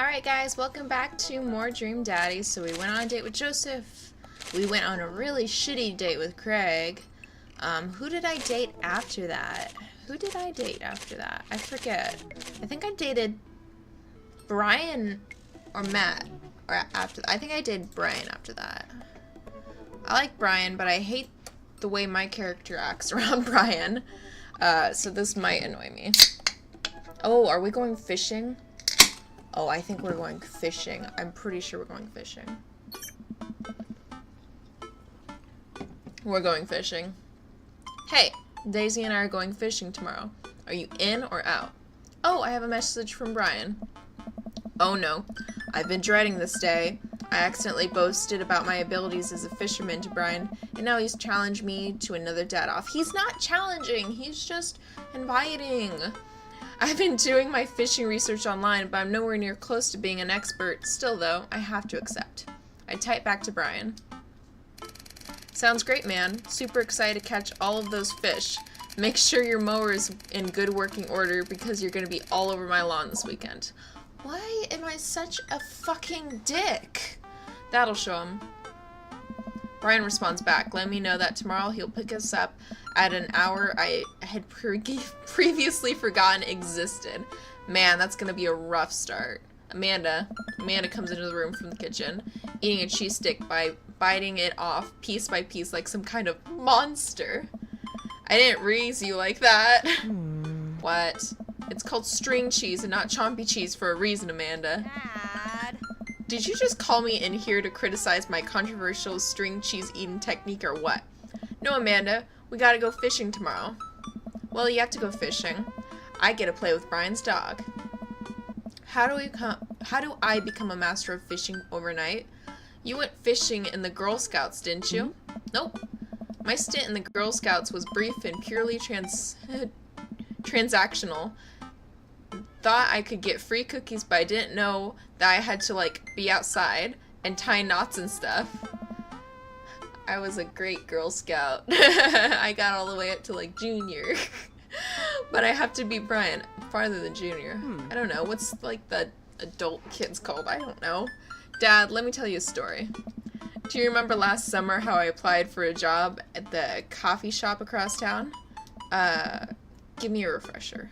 Alright guys, welcome back to more Dream Daddies. So we went on a date with Joseph. We went on a really shitty date with Craig. Who did I date after that? Who did I date after that? I forget. I think I dated Brian or Matt. Or after I think I dated Brian after that. I like Brian, but I hate the way my character acts around Brian. So this might annoy me. Oh, are we going fishing? Oh, I think we're going fishing. I'm pretty sure we're going fishing. We're going fishing. Hey, Daisy and I are going fishing tomorrow. Are you in or out? Oh, I have a message from Brian. Oh no, I've been dreading this day. I accidentally boasted about my abilities as a fisherman to Brian, and now he's challenged me to another dad-off. He's not challenging, he's just inviting. I've been doing my fishing research online, but I'm nowhere near close to being an expert. Still, though, I have to accept. I type back to Brian. Sounds great, man. Super excited to catch all of those fish. Make sure your mower is in good working order because you're going to be all over my lawn this weekend. Why am I such a fucking dick? That'll show him. Brian responds back, letting me know that tomorrow he'll pick us up at an hour I had previously forgotten existed. Man, that's gonna be a rough start. Amanda comes into the room from the kitchen, eating a cheese stick by biting it off piece by piece like some kind of monster. I didn't raise you like that. What? It's called string cheese and not chompy cheese for a reason, Amanda. Dad. Did you just call me in here to criticize my controversial string cheese eating technique or what? No, Amanda. We gotta go fishing tomorrow. Well, you have to go fishing. I get to play with Brian's dog. How do I become a master of fishing overnight? You went fishing in the Girl Scouts, didn't you? Nope. My stint in the Girl Scouts was brief and purely transactional. Thought I could get free cookies, but I didn't know that I had to, like, be outside and tie knots and stuff. I was a great Girl Scout. I got all the way up to, like, junior. But I have to beat Brian farther than junior. I don't know. What's, like, the adult kids called? I don't know. Dad, let me tell you a story. Do you remember last summer how I applied for a job at the coffee shop across town? Give me a refresher.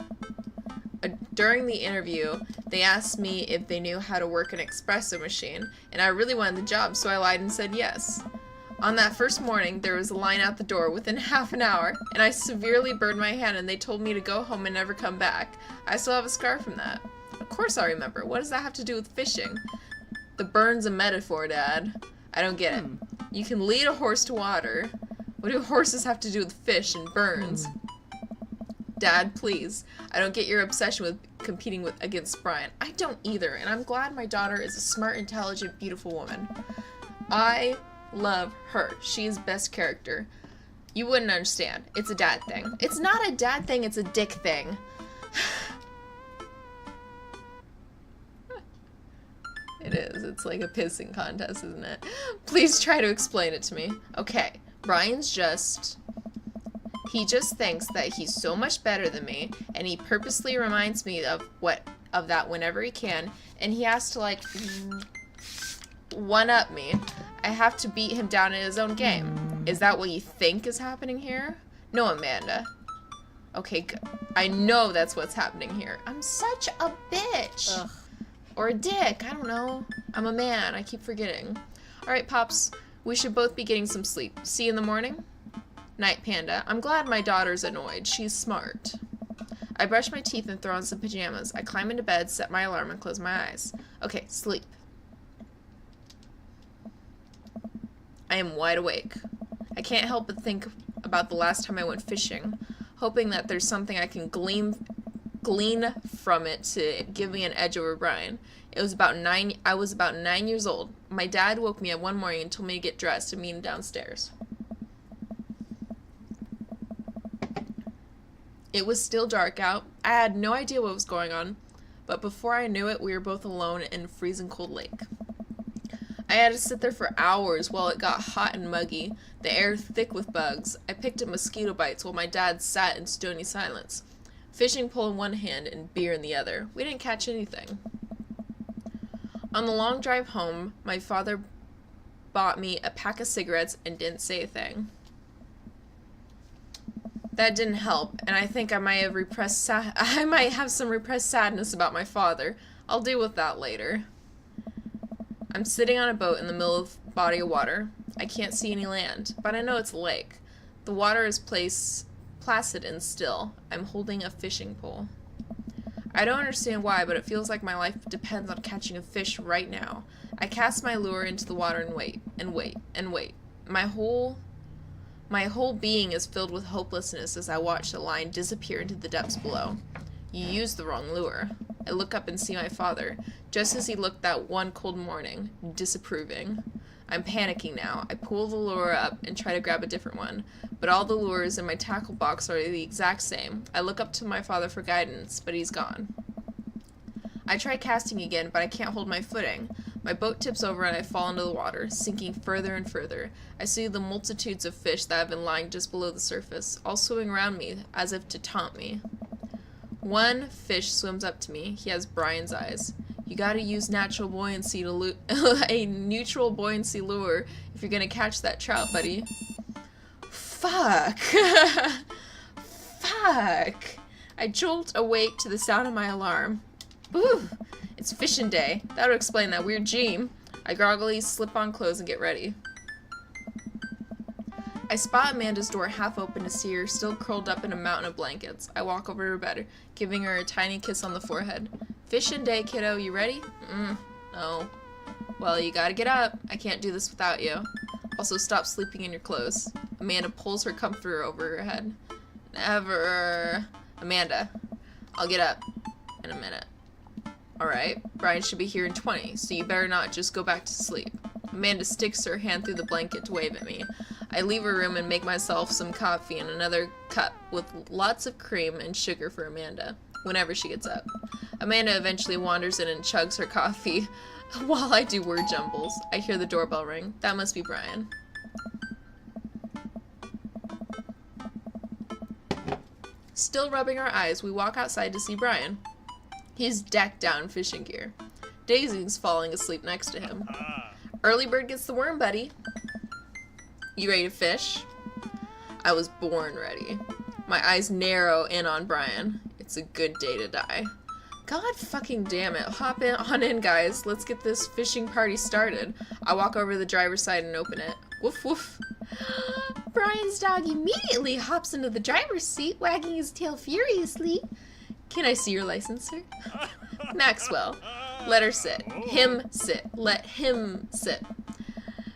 During the interview, they asked me if they knew how to work an espresso machine, and I really wanted the job, so I lied and said yes. On that first morning, there was a line out the door within half an hour, and I severely burned my hand, and they told me to go home and never come back. I still have a scar from that. Of course I remember. What does that have to do with fishing? The burn's a metaphor, Dad. I don't get it. You can lead a horse to water. What do horses have to do with fish and burns? Dad, please. I don't get your obsession with competing against Brian. I don't either, and I'm glad my daughter is a smart, intelligent, beautiful woman. I love her. She's best character. You wouldn't understand. It's a dad thing. It's not a dad thing, it's a dick thing. It is. It's like a pissing contest, isn't it? Please try to explain it to me. Okay, Brian's he just thinks that he's so much better than me, and he purposely reminds me of that whenever he can, and he has to, like, one-up me. I have to beat him down in his own game. Is that what you think is happening here? No, Amanda. Okay, good. I know that's what's happening here. I'm such a bitch. Ugh. Or a dick. I don't know. I'm a man. I keep forgetting. Alright, Pops. We should both be getting some sleep. See you in the morning? Night, Panda. I'm glad my daughter's annoyed. She's smart. I brush my teeth and throw on some pajamas. I climb into bed, set my alarm, and close my eyes. Okay, sleep. I am wide awake. I can't help but think about the last time I went fishing, hoping that there's something I can glean from it to give me an edge over Brian. I was about 9 years old. My dad woke me up one morning and told me to get dressed and meet him downstairs. It was still dark out. I had no idea what was going on, but before I knew it, we were both alone in a freezing cold lake. I had to sit there for hours while it got hot and muggy, the air thick with bugs. I picked up mosquito bites while my dad sat in stony silence, fishing pole in one hand and beer in the other. We didn't catch anything. On the long drive home, my father bought me a pack of cigarettes and didn't say a thing. That didn't help, and I think I might have some repressed sadness about my father. I'll deal with that later. I'm sitting on a boat in the middle of a body of water. I can't see any land, but I know it's a lake. The water is placid and still. I'm holding a fishing pole. I don't understand why, but it feels like my life depends on catching a fish right now. I cast my lure into the water and wait, and wait, and wait. My whole being is filled with hopelessness as I watch the line disappear into the depths below. You used the wrong lure. I look up and see my father, just as he looked that one cold morning, disapproving. I'm panicking now. I pull the lure up and try to grab a different one, but all the lures in my tackle box are the exact same. I look up to my father for guidance, but he's gone. I try casting again, but I can't hold my footing. My boat tips over and I fall into the water, sinking further and further. I see the multitudes of fish that have been lying just below the surface, all swimming around me, as if to taunt me. One fish swims up to me. He has Brian's eyes. You gotta use natural buoyancy to a neutral buoyancy lure if you're gonna catch that trout, buddy. Fuck. Fuck. I jolt awake to the sound of my alarm. Ooh, it's fishing day. That would explain that weird dream. I groggily slip on clothes and get ready. I spot Amanda's door half open to see her still curled up in a mountain of blankets. I walk over to her bed, giving her a tiny kiss on the forehead. Fishing day, kiddo. You ready? No. Well, you gotta get up. I can't do this without you. Also, stop sleeping in your clothes. Amanda pulls her comforter over her head. Never. Amanda, I'll get up in a minute. Alright, Brian should be here in 20, so you better not just go back to sleep. Amanda sticks her hand through the blanket to wave at me. I leave her room and make myself some coffee and another cup with lots of cream and sugar for Amanda, whenever she gets up. Amanda eventually wanders in and chugs her coffee while I do word jumbles. I hear the doorbell ring. That must be Brian. Still rubbing our eyes, we walk outside to see Brian. He's decked out in fishing gear. Daisy's falling asleep next to him. Early bird gets the worm, buddy. You ready to fish? I was born ready. My eyes narrow in on Brian. It's a good day to die. God fucking damn it. Hop on in, guys. Let's get this fishing party started. I walk over to the driver's side and open it. Woof woof. Brian's dog immediately hops into the driver's seat, wagging his tail furiously. Can I see your license, sir? Maxwell. Let her sit. Him sit. Let him sit.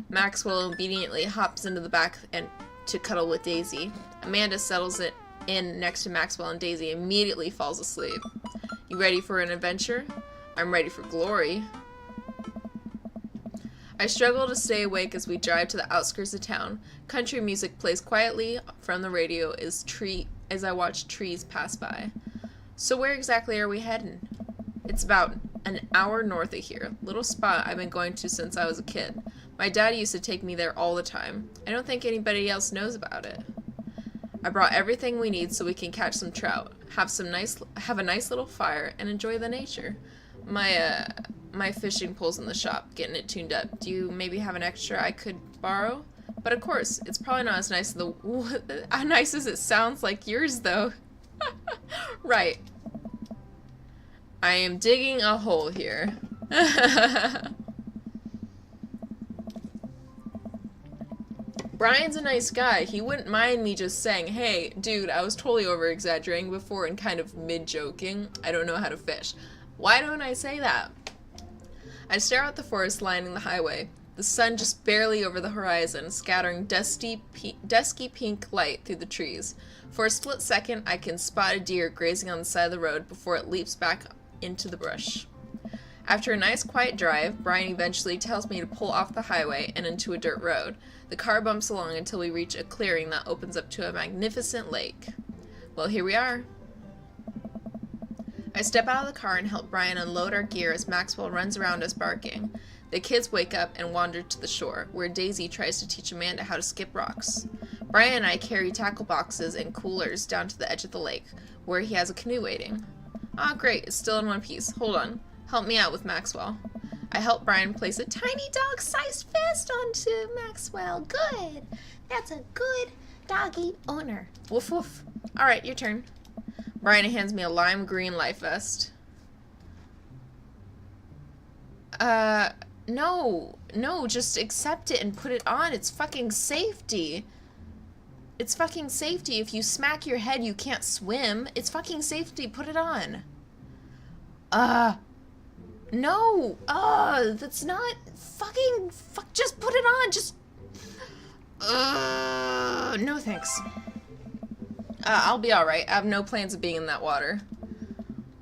Maxwell obediently hops into the back and to cuddle with Daisy. Amanda settles it in next to Maxwell and Daisy immediately falls asleep. You ready for an adventure? I'm ready for glory. I struggle to stay awake as we drive to the outskirts of town. Country music plays quietly from the radio as I watch trees pass by. So where exactly are we heading? It's about an hour north of here. Little spot I've been going to since I was a kid. My dad used to take me there all the time. I don't think anybody else knows about it. I brought everything we need so we can catch some trout, have a nice little fire, and enjoy the nature. My fishing pole's in the shop, getting it tuned up. Do you maybe have an extra I could borrow? But of course, it's probably not as nice as it sounds like yours, though. Right. I am digging a hole here. Brian's a nice guy. He wouldn't mind me just saying, hey, dude, I was totally over-exaggerating before and kind of mid-joking. I don't know how to fish. Why don't I say that? I stare out the forest lining the highway, the sun just barely over the horizon, scattering dusky pink light through the trees. For a split second, I can spot a deer grazing on the side of the road before it leaps back into the brush. After a nice quiet drive, Brian eventually tells me to pull off the highway and into a dirt road. The car bumps along until we reach a clearing that opens up to a magnificent lake. Well, here we are. I step out of the car and help Brian unload our gear as Maxwell runs around us barking. The kids wake up and wander to the shore, where Daisy tries to teach Amanda how to skip rocks. Brian and I carry tackle boxes and coolers down to the edge of the lake, where he has a canoe waiting. Ah, great, it's still in one piece. Hold on. Help me out with Maxwell. I help Brian place a tiny dog-sized fist onto Maxwell. Good. That's a good doggy owner. Woof woof. Alright, your turn. Brian hands me a lime green life vest. No, just accept it and put it on. It's fucking safety. It's fucking safety. If you smack your head, you can't swim. It's fucking safety. Put it on. No. That's not fucking, just put it on. Just, no thanks. I'll be alright. I have no plans of being in that water.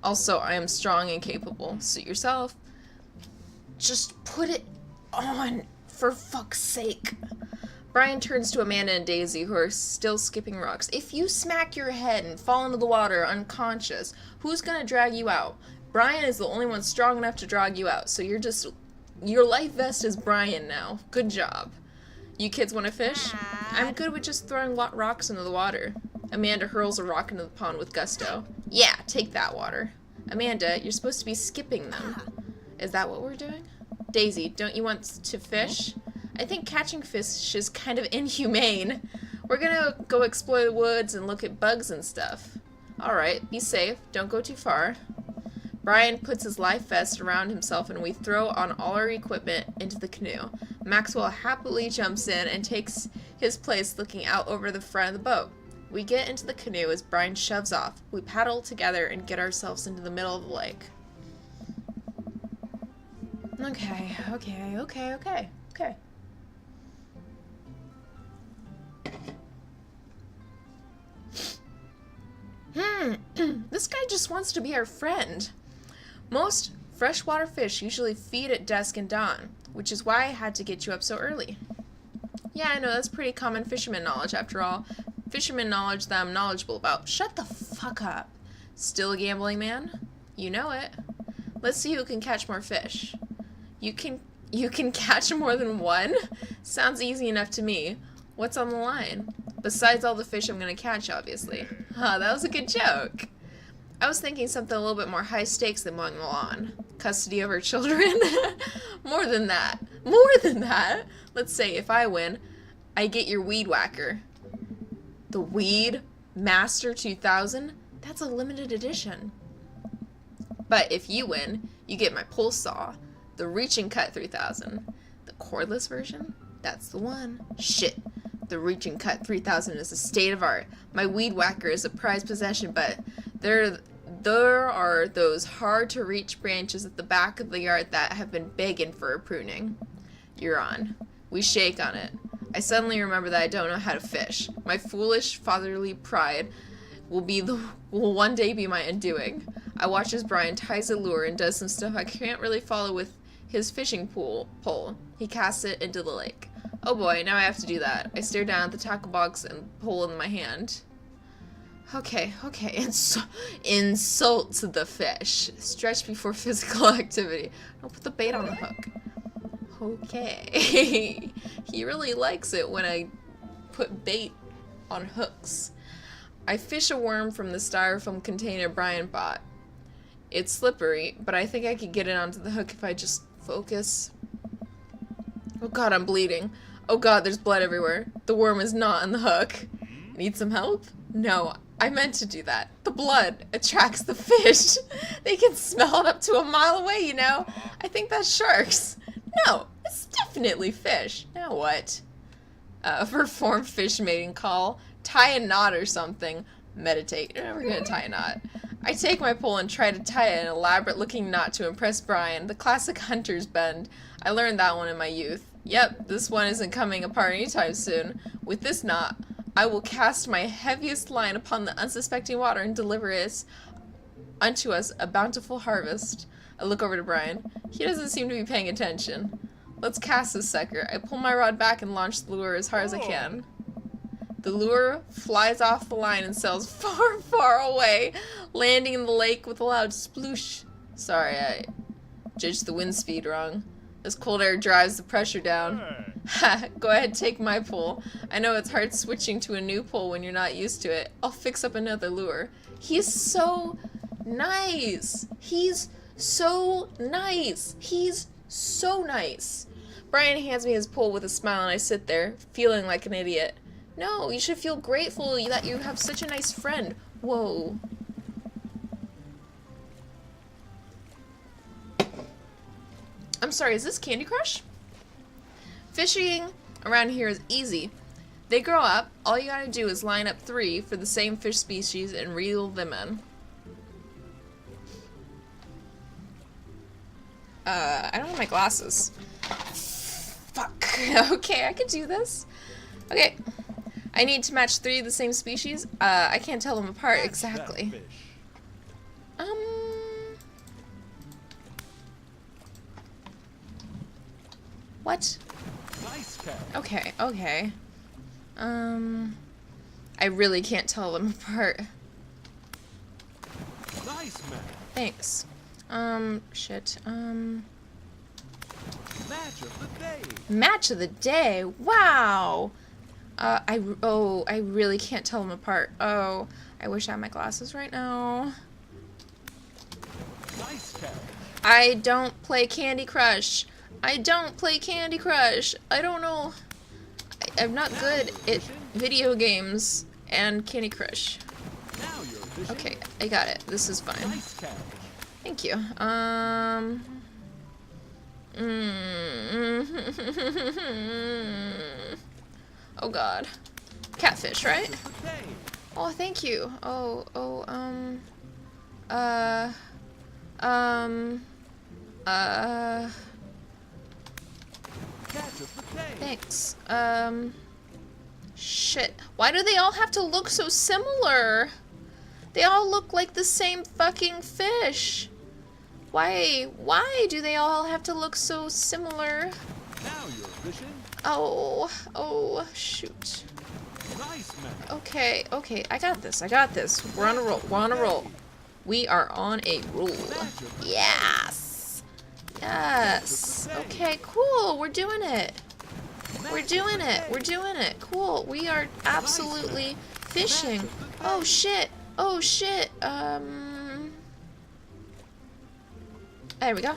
Also, I am strong and capable. Suit yourself. Just put it on, for fuck's sake. Brian turns to Amanda and Daisy, who are still skipping rocks. If you smack your head and fall into the water unconscious, who's gonna drag you out? Brian is the only one strong enough to drag you out, so your life vest is Brian now. Good job. You kids want to fish? I'm good with just throwing rocks into the water. Amanda hurls a rock into the pond with gusto. Yeah, take that water. Amanda, you're supposed to be skipping them. Is that what we're doing? Daisy, don't you want to fish? I think catching fish is kind of inhumane. We're gonna go explore the woods and look at bugs and stuff. Alright, be safe. Don't go too far. Brian puts his life vest around himself and we throw on all our equipment into the canoe. Maxwell happily jumps in and takes his place looking out over the front of the boat. We get into the canoe as Brian shoves off. We paddle together and get ourselves into the middle of the lake. Okay. This guy just wants to be our friend. Most freshwater fish usually feed at dusk and dawn, which is why I had to get you up so early. Yeah, I know, that's pretty common fisherman knowledge after all. Fisherman knowledge that I'm knowledgeable about. Shut the fuck up. Still a gambling man? You know it. Let's see who can catch more fish. You can catch more than one? Sounds easy enough to me. What's on the line? Besides all the fish I'm gonna catch, obviously. Huh, that was a good joke. I was thinking something a little bit more high stakes than mowing the lawn. Custody of our children? More than that. Let's say if I win, I get your weed whacker. The Weed Master 2000? That's a limited edition. But if you win, you get my pull saw. The Reach and Cut 3000. The cordless version? That's the one. Shit. The Reach and Cut 3000 is a state of art. My weed whacker is a prized possession, but there are those hard to reach branches at the back of the yard that have been begging for a pruning. You're on. We shake on it. I suddenly remember that I don't know how to fish. My foolish fatherly pride will one day be my undoing. I watch as Brian ties a lure and does some stuff I can't really follow with his fishing pole. He casts it into the lake. Oh boy, now I have to do that. I stare down at the tackle box and pole in my hand. Okay. Insult to the fish. Stretch before physical activity. Don't put the bait on the hook. Okay. He really likes it when I put bait on hooks. I fish a worm from the styrofoam container Brian bought. It's slippery, but I think I could get it onto the hook if I just focus. Oh god, I'm bleeding. Oh god, there's blood everywhere. The worm is not on the hook. Need some help? No, I meant to do that. The blood attracts the fish. They can smell it up to a mile away, you know? I think that's sharks. No, it's definitely fish. Now what? Perform fish mating call. Tie a knot or something. Meditate. We're gonna tie a knot. I take my pole and try to tie an elaborate looking knot to impress Brian. The classic hunter's bend. I learned that one in my youth. Yep, this one isn't coming apart anytime soon. With this knot, I will cast my heaviest line upon the unsuspecting water and deliver it unto us a bountiful harvest. I look over to Brian. He doesn't seem to be paying attention. Let's cast this sucker. I pull my rod back and launch the lure as hard as I can. The lure flies off the line and sails far, far away, landing in the lake with a loud sploosh. Sorry, I judged the wind speed wrong. This cold air drives the pressure down. Ha, go ahead, take my pole. I know it's hard switching to a new pole when you're not used to it. I'll fix up another lure. He's so nice. He's so nice. He's So nice. Brian hands me his pole with a smile and I sit there, feeling like an idiot. No, you should feel grateful that you have such a nice friend. Whoa. I'm sorry, is this Candy Crush? Fishing around here is easy. They grow up, all you gotta do is line up 3 for the same fish species and reel them in. I don't have my glasses. Fuck. Okay, I can do this. Okay. I need to match 3 of the same species. I can't tell them apart exactly. What? Okay, okay. I really can't tell them apart. Thanks. Shit. Match of the day. Match of the day. Wow. I really can't tell them apart. Oh, I wish I had my glasses right now. Nice catch. I don't play Candy Crush. I don't play Candy Crush. I don't know. I'm not good at video games and Candy Crush. Now you're fishing. Okay, I got it. This is fine. Nice catch. Thank you. Oh God. Catfish, right? Match of the day. Oh, thank you. Catch of the day. Thanks. Shit. Why do they all have to look so similar? They all look like the same fucking fish. Why do they all have to look so similar? Now you're fishing. Oh, shoot. Nice match. Okay, I got this. We're on a roll. We are on a roll. Yes. Okay, cool. We're doing it. Cool. We are absolutely fishing. Oh shit. There we go.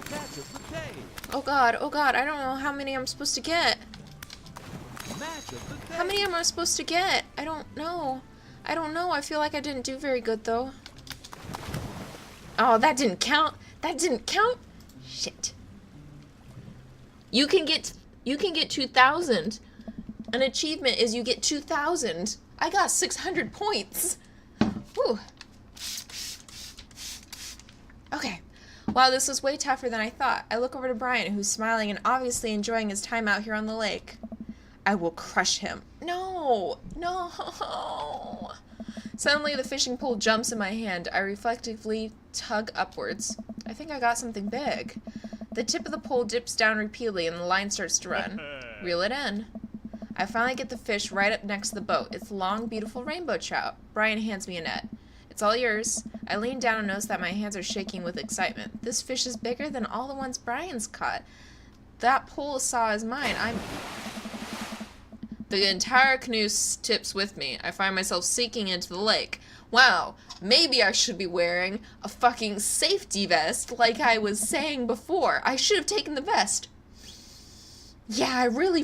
Catch of the day. Oh god, I don't know how many I'm supposed to get. Match of the day. How many am I supposed to get? I don't know. I feel like I didn't do very good though. Oh, that didn't count. Shit. You can get 2,000. An achievement is you get 2,000. I got 600 points. Whew. Okay. Wow, this was way tougher than I thought. I look over to Brian, who's smiling and obviously enjoying his time out here on the lake. I will crush him. No. Suddenly, the fishing pole jumps in my hand. I reflectively tug upwards. I think I got something big. The tip of the pole dips down repeatedly and the line starts to run. Reel it in. I finally get the fish right up next to the boat. It's a long, beautiful rainbow trout. Brian hands me a net. It's all yours. I lean down and notice that my hands are shaking with excitement. This fish is bigger than all the ones Brian's caught. That pole saw is mine. The entire canoe tips with me. I find myself sinking into the lake. Wow, maybe I should be wearing a fucking safety vest like I was saying before. I should have taken the vest. Yeah, I really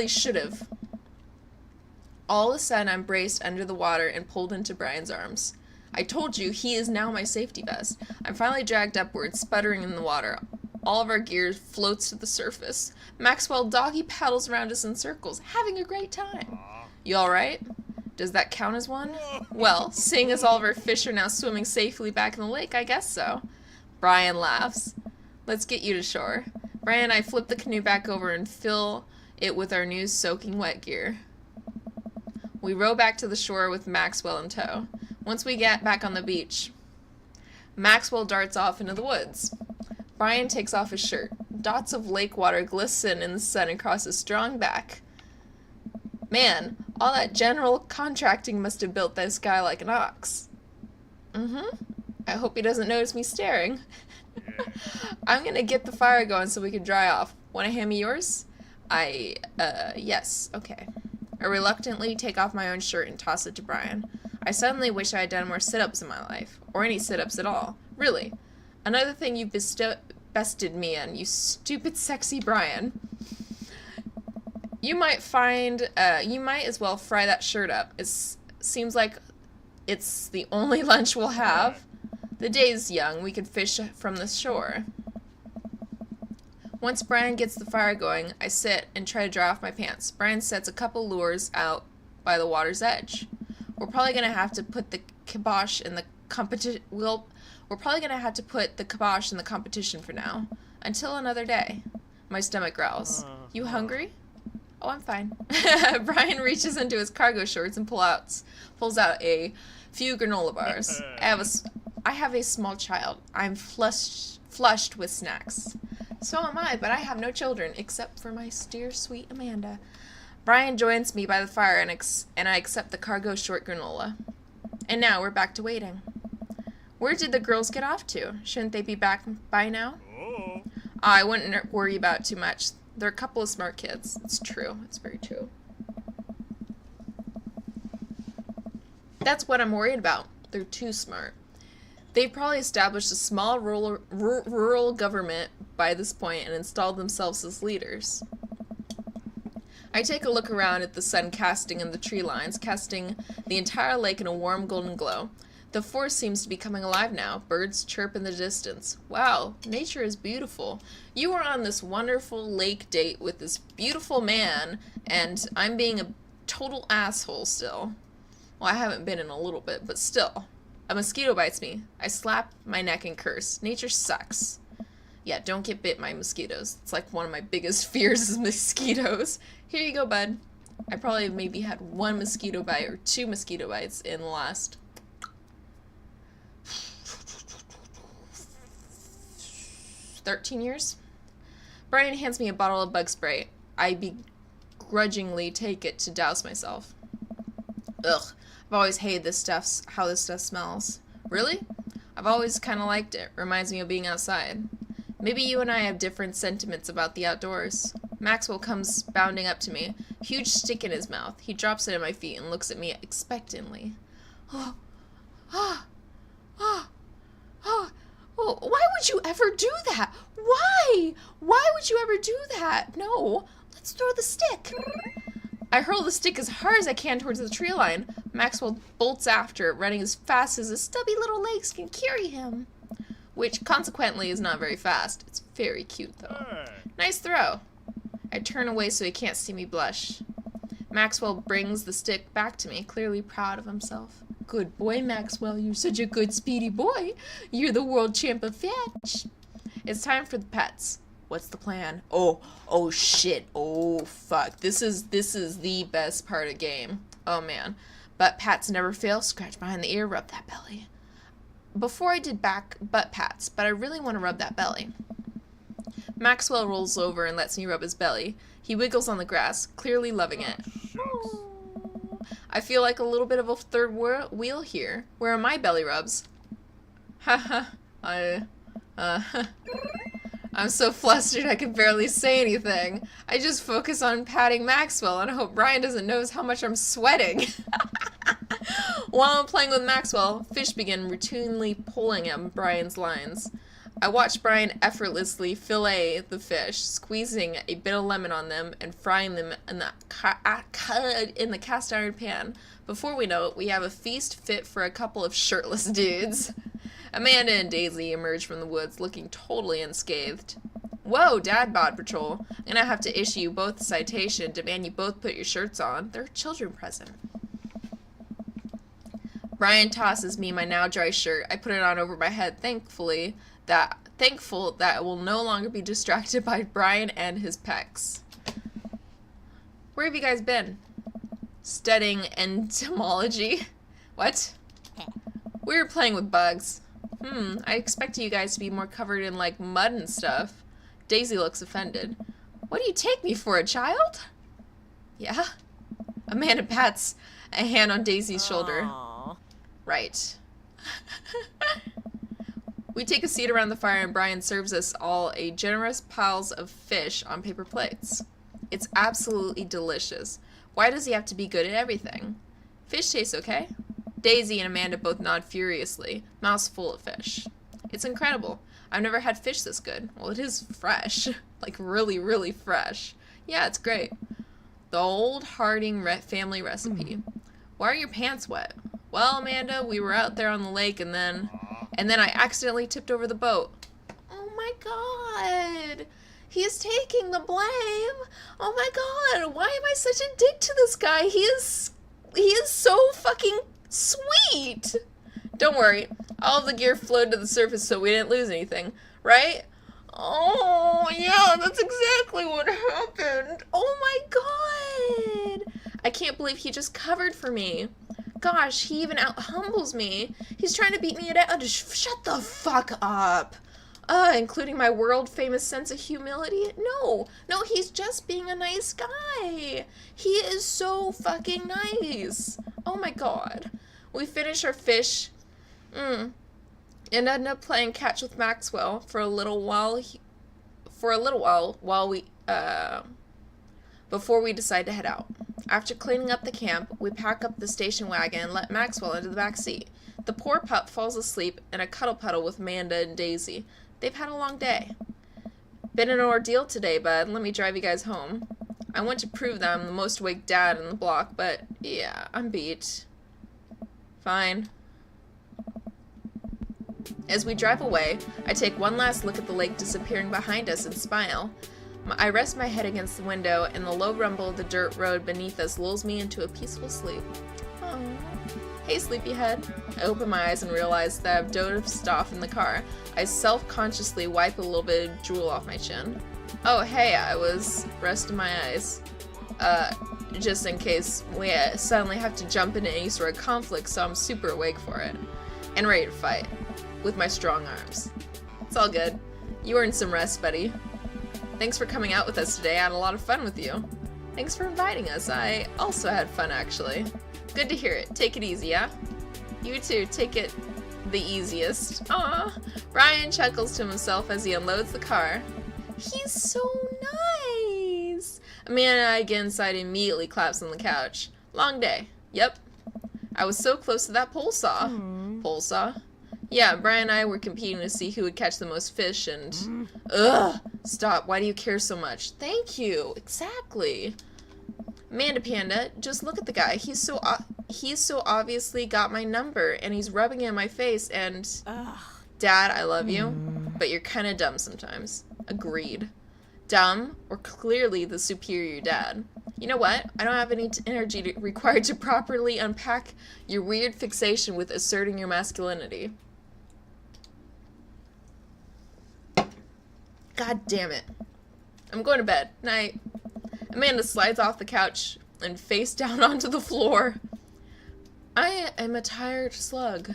should have. All of a sudden, I'm braced under the water and pulled into Brian's arms. I told you, he is now my safety vest. I'm finally dragged upwards, sputtering in the water. All of our gear floats to the surface. Maxwell doggy paddles around us in circles, having a great time. You alright? Does that count as one? Well, seeing as all of our fish are now swimming safely back in the lake, I guess so. Brian laughs. Let's get you to shore. Brian and I flip the canoe back over and fill it with our new soaking wet gear. We row back to the shore with Maxwell in tow. Once we get back on the beach, Maxwell darts off into the woods. Brian takes off his shirt. Dots of lake water glisten in the sun across his strong back. Man, all that general contracting must have built this guy like an ox. I hope he doesn't notice me staring. I'm gonna get the fire going so we can dry off. Wanna hand me yours? Yes, okay. I reluctantly take off my own shirt and toss it to Brian. I suddenly wish I had done more sit-ups in my life. Or any sit-ups at all. Really. Another thing you've bested me in, you stupid sexy Brian. You might as well fry that shirt up. It seems like it's the only lunch we'll have. The day's young, we can fish from the shore. Once Brian gets the fire going, I sit and try to dry off my pants. Brian sets a couple lures out by the water's edge. We're probably gonna have to put the kibosh in the competition. We're probably gonna have to put the kibosh in the competition for now, until another day. My stomach growls. You hungry? Oh, I'm fine. Brian reaches into his cargo shorts and pulls out a few granola bars. I have a small child. I'm flushed with snacks. So am I, but I have no children, except for my dear, sweet Amanda. Brian joins me by the fire, and I accept the cargo short granola. And now we're back to waiting. Where did the girls get off to? Shouldn't they be back by now? I wouldn't worry about it too much. They're a couple of smart kids. It's true. It's very true. That's what I'm worried about. They're too smart. They've probably established a small rural government by this point and installed themselves as leaders. I take a look around at the sun casting in the tree lines, casting the entire lake in a warm golden glow. The forest seems to be coming alive now. Birds chirp in the distance. Wow, nature is beautiful. You are on this wonderful lake date with this beautiful man, and I'm being a total asshole still. Well, I haven't been in a little bit, but still. A mosquito bites me. I slap my neck and curse. Nature sucks. Yeah, don't get bit by mosquitoes. It's like one of my biggest fears is mosquitoes. Here you go, bud. I probably maybe had 1 mosquito bite or 2 mosquito bites in the last 13 years. Brian hands me a bottle of bug spray. I begrudgingly take it to douse myself. Ugh. I've always hated this stuff, how this stuff smells. Really? I've always kind of liked it. Reminds me of being outside. Maybe you and I have different sentiments about the outdoors. Maxwell comes bounding up to me, huge stick in his mouth. He drops it at my feet and looks at me expectantly. Oh, why would you ever do that? Why? Why would you ever do that? No, let's throw the stick. I hurl the stick as hard as I can towards the tree line. Maxwell bolts after it, running as fast as his stubby little legs can carry him. Which, consequently, is not very fast. It's very cute, though. Nice throw. I turn away so he can't see me blush. Maxwell brings the stick back to me, clearly proud of himself. Good boy, Maxwell. You're such a good, speedy boy. You're the world champ of fetch. It's time for the pets. What's the plan? Oh shit. Oh fuck. This is the best part of the game. Oh man. Butt pats never fail. Scratch behind the ear, rub that belly. Before I did back butt pats, but I really want to rub that belly. Maxwell rolls over and lets me rub his belly. He wiggles on the grass, clearly loving it. I feel like a little bit of a third wheel here. Where are my belly rubs? Haha. I'm so flustered I can barely say anything. I just focus on patting Maxwell and I hope Brian doesn't notice how much I'm sweating. While I'm playing with Maxwell, fish begin routinely pulling at Brian's lines. I watch Brian effortlessly fillet the fish, squeezing a bit of lemon on them and frying them in the cast iron pan. Before we know it, we have a feast fit for a couple of shirtless dudes. Amanda and Daisy emerge from the woods looking totally unscathed. Whoa, Dad Bod Patrol. I'm gonna have to issue you both a citation, demand you both put your shirts on. There are children present. Brian tosses me my now dry shirt. I put it on over my head, thankful that I will no longer be distracted by Brian and his pecs. Where have you guys been? Studying entomology? What? We were playing with bugs. I expected you guys to be more covered in, like, mud and stuff. Daisy looks offended. What do you take me for, a child? Yeah? Amanda pats a hand on Daisy's shoulder. Right. We take a seat around the fire and Brian serves us all a generous piles of fish on paper plates. It's absolutely delicious. Why does he have to be good at everything? Fish tastes okay. Daisy and Amanda both nod furiously, mouths full of fish. It's incredible. I've never had fish this good. Well, it is fresh. Like, really, really fresh. Yeah, it's great. The old Harding family recipe. Why are your pants wet? Well, Amanda, we were out there on the lake and then I accidentally tipped over the boat. Oh my god. He is taking the blame. Oh my god. Why am I such a dick to this guy? He is so fucking sweet. Don't worry. All of the gear flowed to the surface so we didn't lose anything. Right? Oh, yeah, that's exactly what happened. Oh my god. I can't believe he just covered for me. Gosh, he even out-humbles me. He's trying to beat me at just shut the fuck up. Including my world-famous sense of humility? No, he's just being a nice guy. He is so fucking nice. Oh my god. We finished our fish. And ended up playing catch with Maxwell for a little while. Before we decide to head out. After cleaning up the camp, we pack up the station wagon and let Maxwell into the back seat. The poor pup falls asleep in a cuddle puddle with Amanda and Daisy. They've had a long day. Been an ordeal today, bud. Let me drive you guys home. I want to prove that I'm the most awake dad in the block, but yeah, I'm beat. Fine. As we drive away, I take one last look at the lake disappearing behind us and smile. I rest my head against the window, and the low rumble of the dirt road beneath us lulls me into a peaceful sleep. Aww. Hey, sleepyhead. I open my eyes and realize that I've dozed off in the car. I self-consciously wipe a little bit of drool off my chin. Oh, hey, I was resting my eyes. Just in case we suddenly have to jump into any sort of conflict, so I'm super awake for it. And ready to fight. With my strong arms. It's all good. You earned some rest, buddy. Thanks for coming out with us today. I had a lot of fun with you. Thanks for inviting us. I also had fun, actually. Good to hear it. Take it easy, yeah? You too. Take it the easiest. Aw. Ryan chuckles to himself as he unloads the car. He's so nice. Amanda and I get inside and immediately claps on the couch. Long day. Yep. I was so close to that pole saw. Pole saw? Yeah, Brian and I were competing to see who would catch the most fish and... Ugh! Stop. Why do you care so much? Thank you. Exactly. Amanda Panda, just look at the guy. He's so obviously got my number, and he's rubbing it in my face, and... Dad, I love you, but you're kind of dumb sometimes. Agreed. Dumb, or clearly the superior dad. You know what? I don't have any energy required to properly unpack your weird fixation with asserting your masculinity. God damn it. I'm going to bed. Night. Amanda slides off the couch and face down onto the floor. I am a tired slug.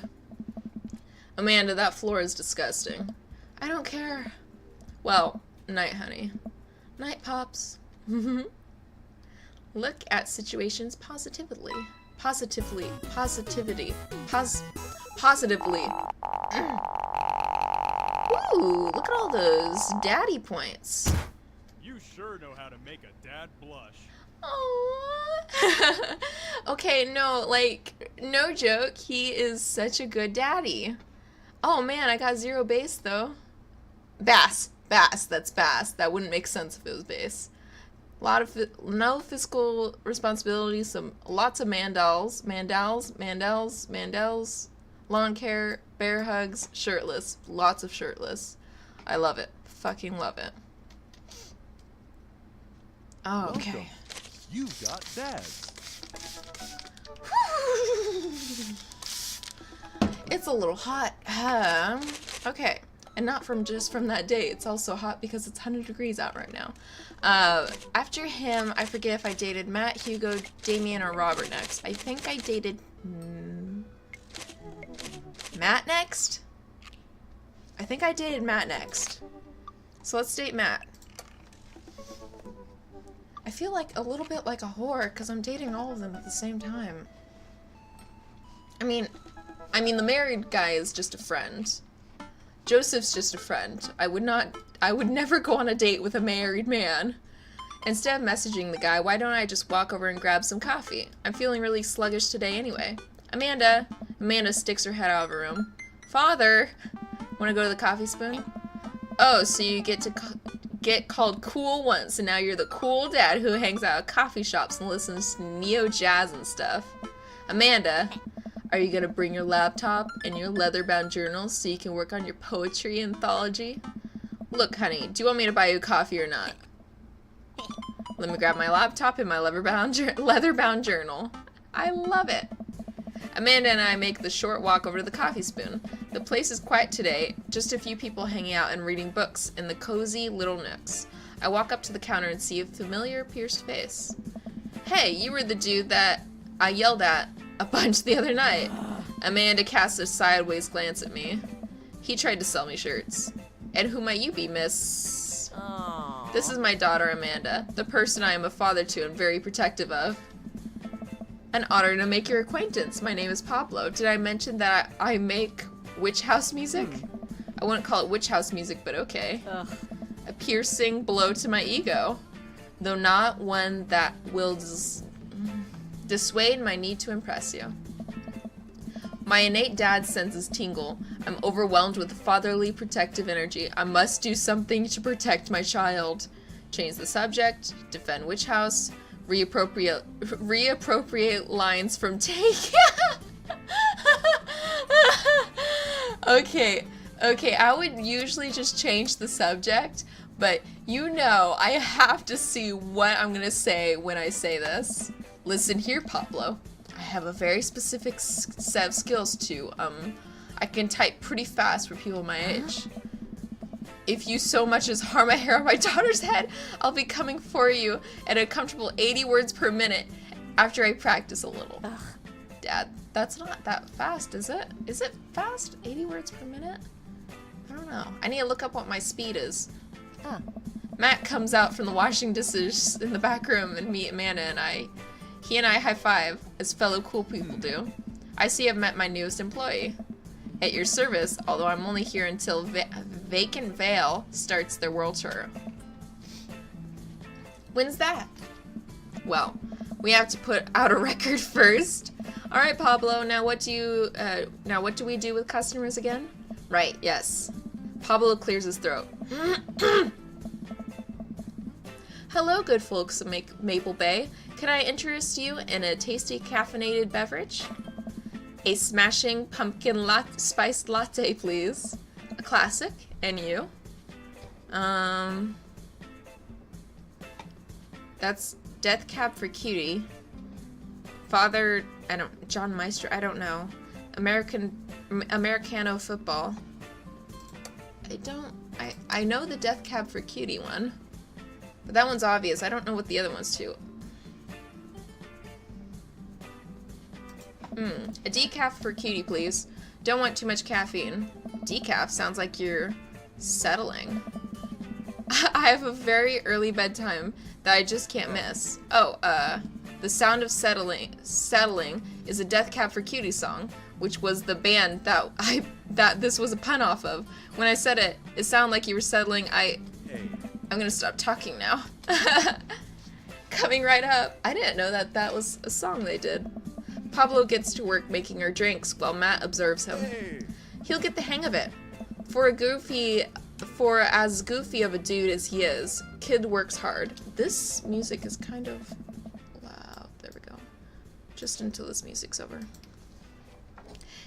Amanda, that floor is disgusting. I don't care. Well, night, honey. Night, Pops. Look at situations positively. Positivity. Positively. Ooh, look at all those daddy points. You sure know how to make a dad blush. Aww. Okay, no, like, no joke. He is such a good daddy. Oh man, I got 0 base though. Bass, that's bass. That wouldn't make sense if it was base. No fiscal responsibility, lots of mandals, lawn care, bear hugs, shirtless, lots of shirtless. I love it. Fucking love it. Oh, okay. Welcome. You got dads. It's a little hot. Okay. And not just from that day. It's also hot because it's 100 degrees out right now. After him, I forget if I dated Matt, Hugo, Damien, or Robert next. I think I dated Matt next? I think I dated Matt next. So let's date Matt. I feel like a little bit like a whore because I'm dating all of them at the same time. I mean, the married guy is just a friend. Joseph's just a friend. I would never go on a date with a married man. Instead of messaging the guy, why don't I just walk over and grab some coffee? I'm feeling really sluggish today anyway. Amanda sticks her head out of her room. Father! Wanna go to the coffee spoon? Oh, so you get to get called cool once, and now you're the cool dad who hangs out at coffee shops and listens to neo-jazz and stuff. Amanda, are you gonna bring your laptop and your leather-bound journals so you can work on your poetry anthology? Look, honey, do you want me to buy you coffee or not? Let me grab my laptop and my leather-bound journal. I love it. Amanda and I make the short walk over to the Coffee Spoon. The place is quiet today, just a few people hanging out and reading books in the cozy little nooks. I walk up to the counter and see a familiar pierced face. Hey, you were the dude that I yelled at a bunch the other night. Amanda casts a sideways glance at me. He tried to sell me shirts. And who might you be, miss? Aww. This is my daughter, Amanda, the person I am a father to and very protective of. An honor to make your acquaintance. My name is Pablo. Did I mention that I make witch house music? I wouldn't call it witch house music, but okay. Ugh. A piercing blow to my ego, though not one that will dissuade my need to impress you. My innate dad senses tingle. I'm overwhelmed with fatherly protective energy. I must do something to protect my child. Change the subject, defend witch house, reappropriate lines from Take. Okay, I would usually just change the subject, but you know I have to see what I'm gonna say when I say this. Listen here, Pablo. I have a very specific set of skills too. I can type pretty fast for people my age. If you so much as harm a hair on my daughter's head, I'll be coming for you at a comfortable 80 words per minute after I practice a little. Ugh. Dad, that's not that fast, is it? Is it fast? 80 words per minute? I don't know. I need to look up what my speed is. Huh. Matt comes out from the washing dishes in the back room and meet Amanda and I. He and I high five, as fellow cool people do. I see I've met my newest employee. At your service, although I'm only here until Vacant Vale starts their world tour. When's that? Well, we have to put out a record first. All right, Pablo. Now what do we do with customers again? Right. Yes. Pablo clears his throat. Hello, good folks of Maple Bay. Can I interest you in a tasty caffeinated beverage? A smashing pumpkin spiced latte, please. A classic. And you? That's Death Cab for Cutie. Father, John Meister, I don't know. Americano football. I know the Death Cab for Cutie one. But that one's obvious. I don't know what the other one's too. A decaf for Cutie, please. Don't want too much caffeine. Decaf sounds like you're settling. I have a very early bedtime that I just can't miss. Oh, The Sound of Settling is a Death Cab for Cutie song, which was the band that this was a pun off of. When I said it, it sounded like you were settling. Hey. I'm gonna stop talking now. Coming right up. I didn't know that was a song they did. Pablo gets to work making our drinks while Matt observes him. Hey. He'll get the hang of it. For as goofy of a dude as he is, kid works hard. This music is kind of loud. There we go. Just until this music's over.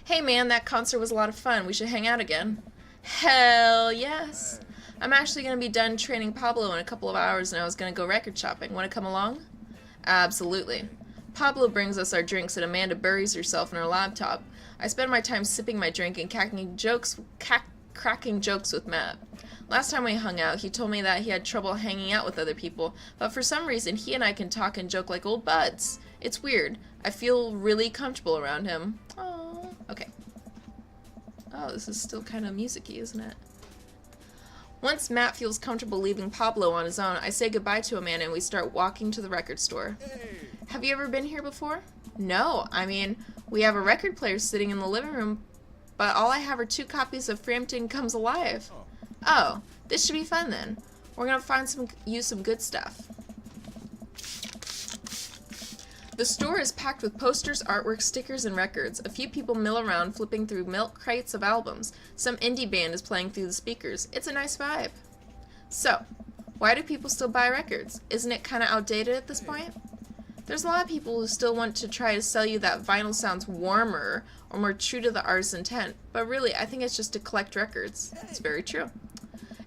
Hey man, that concert was a lot of fun. We should hang out again. Hell yes. I'm actually going to be done training Pablo in a couple of hours and I was going to go record shopping. Want to come along? Absolutely. Pablo brings us our drinks and Amanda buries herself in her laptop. I spend my time sipping my drink and cracking jokes with Matt. Last time we hung out, he told me that he had trouble hanging out with other people, but for some reason he and I can talk and joke like old buds. It's weird. I feel really comfortable around him. Oh, okay. Oh, this is still kind of music-y, isn't it? Once Matt feels comfortable leaving Pablo on his own, I say goodbye to Amanda and we start walking to the record store. Hey. Have you ever been here before? No, I mean, we have a record player sitting in the living room, but all I have are 2 copies of Frampton Comes Alive. Oh, this should be fun then. We're gonna use some good stuff. The store is packed with posters, artwork, stickers, and records. A few people mill around flipping through milk crates of albums. Some indie band is playing through the speakers. It's a nice vibe. So, why do people still buy records? Isn't it kind of outdated at this point? There's a lot of people who still want to try to sell you that vinyl sounds warmer or more true to the artist's intent, but really, I think it's just to collect records. It's very true.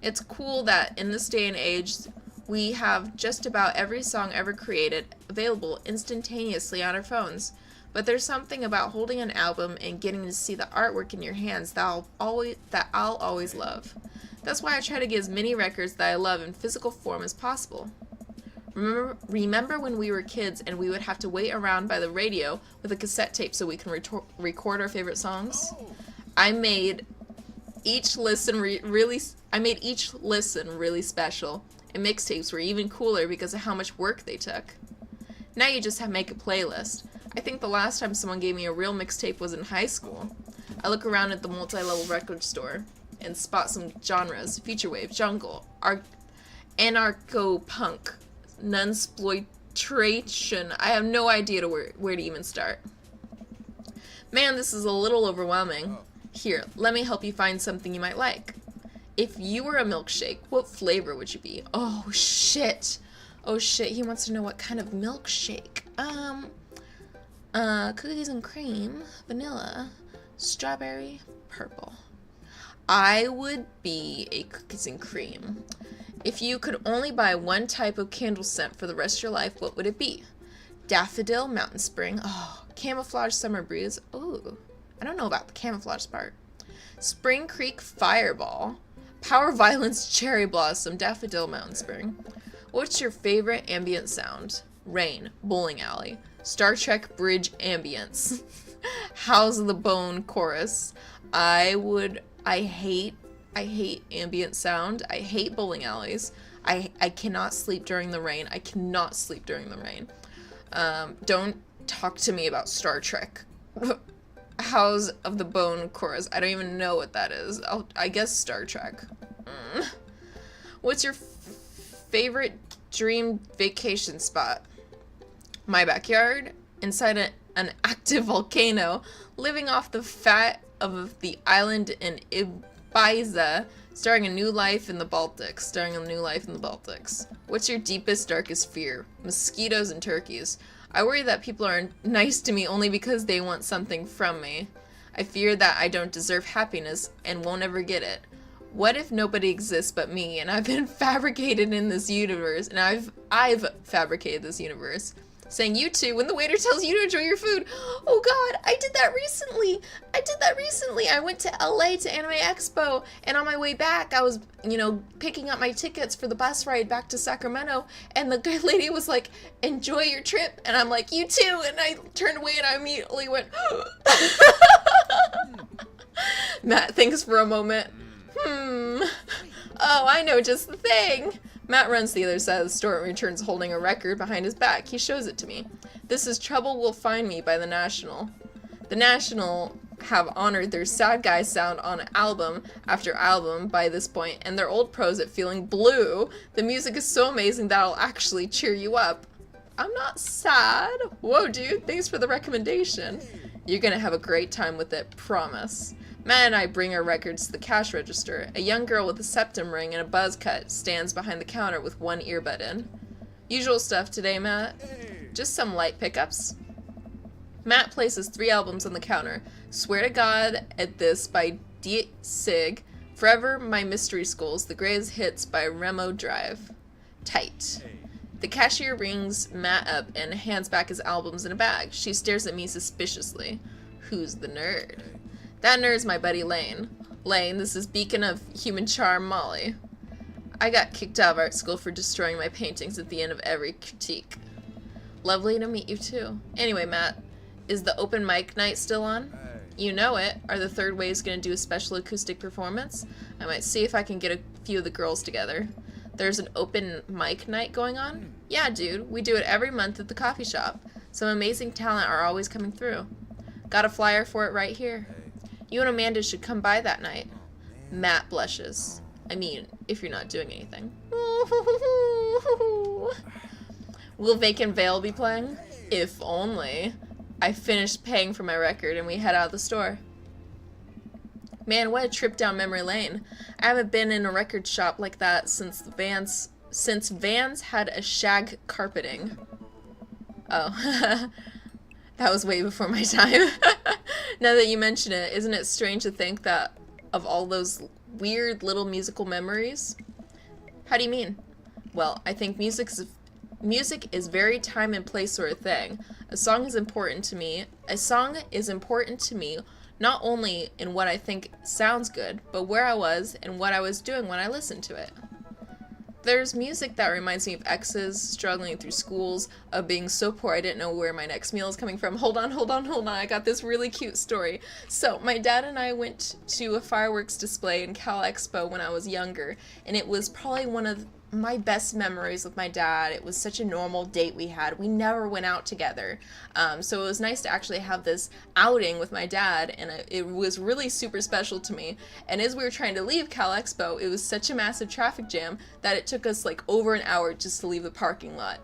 It's cool that in this day and age, we have just about every song ever created available instantaneously on our phones. But there's something about holding an album and getting to see the artwork in your hands that I'll always love. That's why I try to get as many records that I love in physical form as possible. Remember when we were kids and we would have to wait around by the radio with a cassette tape so we can record our favorite songs? I made each listen really special, and mixtapes were even cooler because of how much work they took. Now you just make a playlist. I think the last time someone gave me a real mixtape was in high school. I look around at the multi-level record store and spot some genres: future wave, jungle, anarcho-punk, nunsploitation. I have no idea where to even start. Man, this is a little overwhelming. Here, let me help you find something you might like. If you were a milkshake, what flavor would you be? Oh shit, he wants to know what kind of milkshake. Cookies and cream, vanilla, strawberry, purple. I would be a cookies and cream. If you could only buy one type of candle scent for the rest of your life, what would it be? Daffodil, mountain spring, camouflage, summer breeze. Ooh, I don't know about the camouflage part. Spring Creek, fireball, power violence, cherry blossom, daffodil, mountain spring. What's your favorite ambient sound? Rain, bowling alley, Star Trek bridge ambience, House of the Bone chorus. I hate ambient sound. I hate bowling alleys. I cannot sleep during the rain. Don't talk to me about Star Trek. House of the Bone chorus. I don't even know what that is. I guess Star Trek. What's your favorite dream vacation spot? My backyard, inside an active volcano, living off the fat of the island in Ibiza, starting a new life in the Baltics. What's your deepest, darkest fear? Mosquitoes and turkeys. I worry that people are nice to me only because they want something from me. I fear that I don't deserve happiness and won't ever get it. What if nobody exists but me, and I've been fabricated in this universe, and I've fabricated this universe? Saying you two when the waiter tells you to enjoy your food. Oh god, I did that recently. I went to LA to Anime Expo, and on my way back, I was, picking up my tickets for the bus ride back to Sacramento, and the good lady was like, enjoy your trip, and I'm like, you too, and I turned away and I immediately went, Matt thinks for a moment. Oh, I know just the thing. Matt runs to the other side of the store and returns holding a record behind his back. He shows it to me. This is Trouble Will Find Me by The National. The National have honored their sad guy sound on album after album by this point, and their old pros at Feeling Blue. The music is so amazing that it'll actually cheer you up. I'm not sad. Whoa, dude, thanks for the recommendation. You're gonna have a great time with it, promise. Matt and I bring our records to the cash register. A young girl with a septum ring and a buzz cut stands behind the counter with one earbud in. Usual stuff today, Matt. Just some light pickups. Matt places 3 albums on the counter. Swear to God at This by D. Sig. Forever My Mystery Schools. The Greatest Hits by Remo Drive. Tight. The cashier rings Matt up and hands back his albums in a bag. She stares at me suspiciously. Who's the nerd? That nerd's my buddy Lane. Lane, this is Beacon of Human Charm Molly. I got kicked out of art school for destroying my paintings at the end of every critique. Lovely to meet you too. Anyway, Matt, is the open mic night still on? You know it. Are the Third Waves gonna do a special acoustic performance? I might see if I can get a few of the girls together. There's an open mic night going on? Yeah, dude. We do it every month at the coffee shop. Some amazing talent are always coming through. Got a flyer for it right here. You and Amanda should come by that night. Matt blushes. I mean, if you're not doing anything. Will Vacant Veil be playing? If only. I finished paying for my record and we head out of the store. Man, what a trip down memory lane. I haven't been in a record shop like that since Vans had a shag carpeting. Oh. That was way before my time. Now that you mention it, isn't it strange to think that of all those weird little musical memories? How do you mean? Well, I think music is very time and place sort of thing. A song is important to me. A song is important to me not only in what I think sounds good, but where I was and what I was doing when I listened to it. There's music that reminds me of exes, struggling through schools, of being so poor I didn't know where my next meal is coming from. Hold on, I got this really cute story. So, my dad and I went to a fireworks display in Cal Expo when I was younger, and it was probably one of my best memories with my dad. It was such a normal date we had. We never went out together. So it was nice to actually have this outing with my dad, and it was really super special to me. And as we were trying to leave Cal Expo, it was such a massive traffic jam that it took us like over an hour just to leave the parking lot.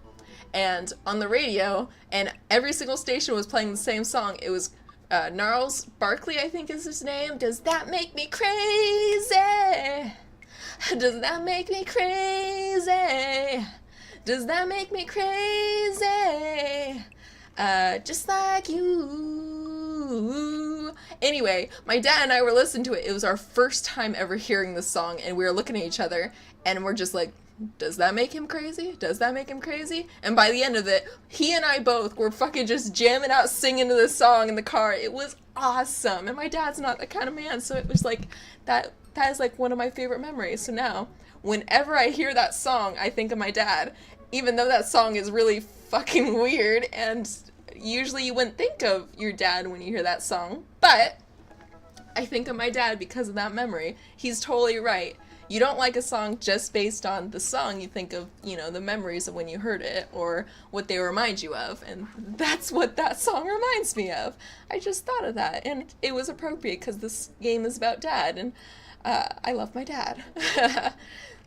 And on the radio, and every single station was playing the same song. It was Gnarls Barkley, I think is his name. Does that make me crazy? Does that make me crazy? Does that make me crazy? Just like you. Anyway, my dad and I were listening to it. It was our first time ever hearing this song, and we were looking at each other, and we're just like, does that make him crazy? Does that make him crazy? And by the end of it, he and I both were fucking just jamming out singing to this song in the car. It was awesome. And my dad's not that kind of man, so it was like, that is like one of my favorite memories. So now, whenever I hear that song, I think of my dad, even though that song is really fucking weird, and usually you wouldn't think of your dad when you hear that song, but I think of my dad because of that memory. He's totally right. You don't like a song just based on the song. You think of, the memories of when you heard it or what they remind you of. And that's what that song reminds me of. I just thought of that. And it was appropriate because this game is about dad. And I love my dad.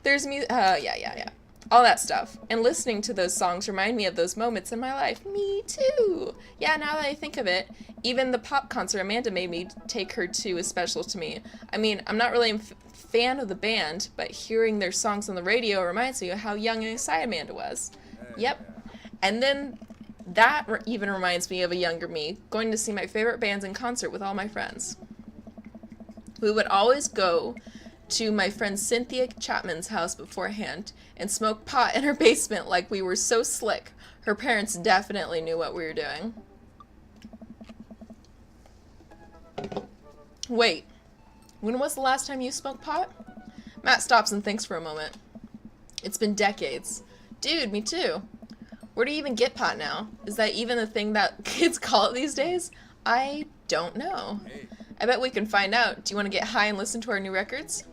There's music. Yeah. All that stuff. And listening to those songs remind me of those moments in my life. Me too. Yeah, now that I think of it, even the pop concert Amanda made me take her to is special to me. I mean, I'm not really a fan of the band, but hearing their songs on the radio reminds me of how young and excited Amanda was. Yep. And then that even reminds me of a younger me going to see my favorite bands in concert with all my friends. We would always go to my friend Cynthia Chapman's house beforehand and smoke pot in her basement like we were so slick. Her parents definitely knew what we were doing. Wait, when was the last time you smoked pot? Matt stops and thinks for a moment. It's been decades. Dude, me too. Where do you even get pot now? Is that even a thing that kids call it these days? I don't know. I bet we can find out. Do you want to get high and listen to our new records?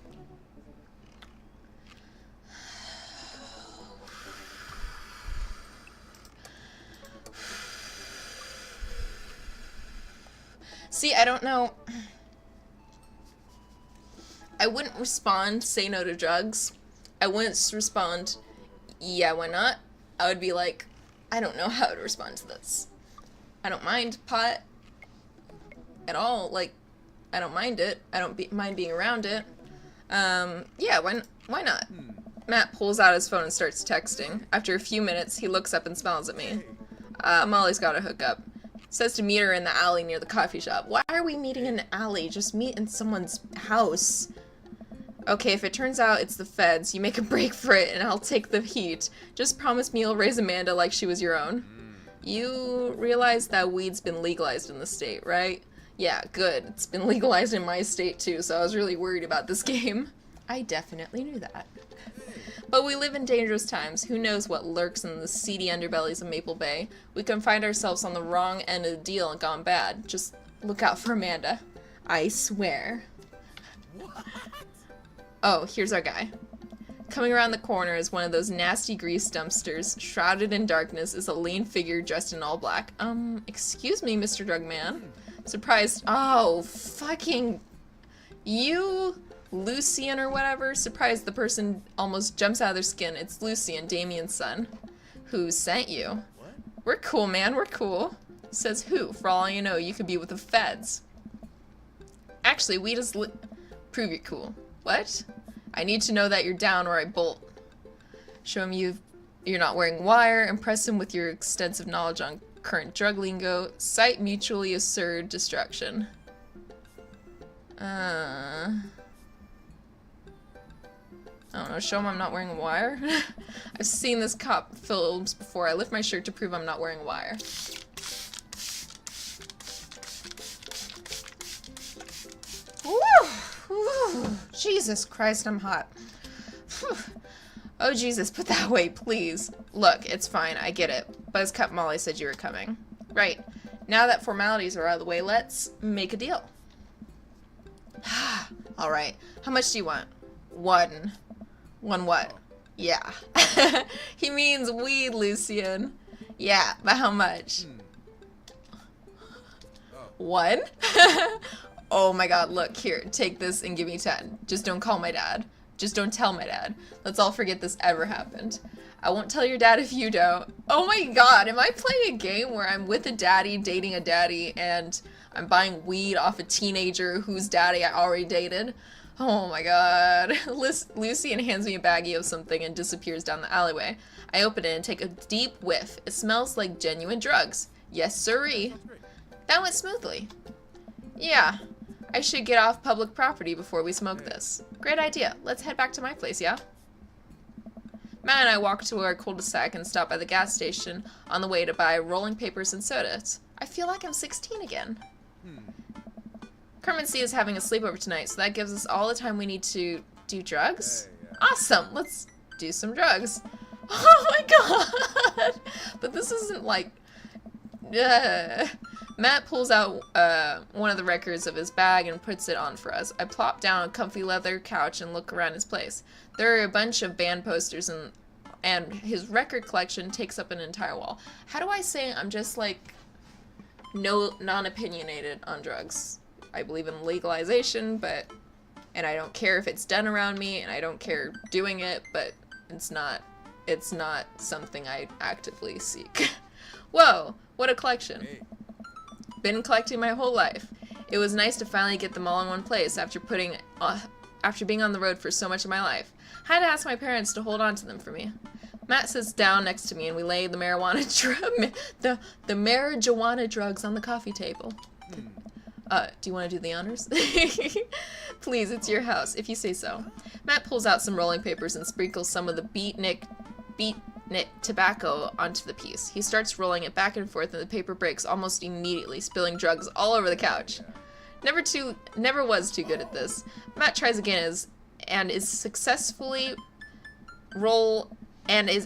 See, I don't know. I wouldn't respond, say no to drugs. I wouldn't respond, yeah, why not? I would be like, I don't know how to respond to this. I don't mind pot at all. Like, I don't mind it. I don't mind being around it. Yeah, why not? Matt pulls out his phone and starts texting. After a few minutes, he looks up and smiles at me. Molly's got a hookup. Says to meet her in the alley near the coffee shop. Why are we meeting in an alley? Just meet in someone's house. Okay, if it turns out it's the feds, you make a break for it and I'll take the heat. Just promise me you'll raise Amanda like she was your own. You realize that weed's been legalized in the state, right? Yeah, good. It's been legalized in my state too, so I was really worried about this game. I definitely knew that. But we live in dangerous times. Who knows what lurks in the seedy underbellies of Maple Bay? We can find ourselves on the wrong end of the deal and gone bad. Just look out for Amanda. I swear. What? Oh, here's our guy. Coming around the corner is one of those nasty grease dumpsters. Shrouded in darkness is a lean figure dressed in all black. Excuse me, Mr. Drug Man. Surprised. Oh, fucking you, Lucian or whatever. Surprised the person almost jumps out of their skin. It's Lucian, Damien's son. Who sent you? What? We're cool, man. We're cool. Says who? For all you know, you could be with the feds. Actually, we just prove you're cool. What? I need to know that you're down or I bolt. Show him you're not wearing wire. Impress him with your extensive knowledge on current drug lingo. Cite mutually assured destruction. I don't know, show him I'm not wearing a wire? I've seen this cop films before. I lift my shirt to prove I'm not wearing a wire. Woo! Woo! Jesus Christ, I'm hot. Whew. Oh Jesus, put that away, please. Look, it's fine, I get it. Buzzcut Molly said you were coming. Right. Now that formalities are out of the way, let's make a deal. Alright, how much do you want? One. One what? Yeah. He means weed, Lucian. Yeah, but how much? One? Oh my god, look, here, take this and give me 10. Just don't call my dad. Just don't tell my dad. Let's all forget this ever happened. I won't tell your dad if you don't. Oh my god, am I playing a game where I'm with a daddy, dating a daddy, and I'm buying weed off a teenager whose daddy I already dated? Oh my god. Lucian hands me a baggie of something and disappears down the alleyway. I open it and take a deep whiff. It smells like genuine drugs. Yes, sirree. That went smoothly. Yeah, I should get off public property before we smoke this. Great idea. Let's head back to my place, yeah? Matt and I walk to our cul-de-sac and stop by the gas station on the way to buy rolling papers and sodas. I feel like I'm 16 again. Carmen C is having a sleepover tonight, so that gives us all the time we need to do drugs. Awesome! Let's do some drugs. Oh my god! But this isn't like... Matt pulls out one of the records of his bag and puts it on for us. I plop down on a comfy leather couch and look around his place. There are a bunch of band posters and his record collection takes up an entire wall. How do I say I'm just like non-opinionated on drugs? I believe in legalization, and I don't care if it's done around me, and I don't care doing it, but it's not something I actively seek. Whoa, what a collection. Been collecting my whole life. It was nice to finally get them all in one place after being on the road for so much of my life. I had to ask my parents to hold on to them for me. Matt sits down next to me and we lay the marijuana drugs on the coffee table. Do you want to do the honors? Please, it's your house, if you say so. Matt pulls out some rolling papers and sprinkles some of the beatnik tobacco onto the piece. He starts rolling it back and forth and the paper breaks almost immediately, spilling drugs all over the couch. Never was too good at this. Matt tries again and is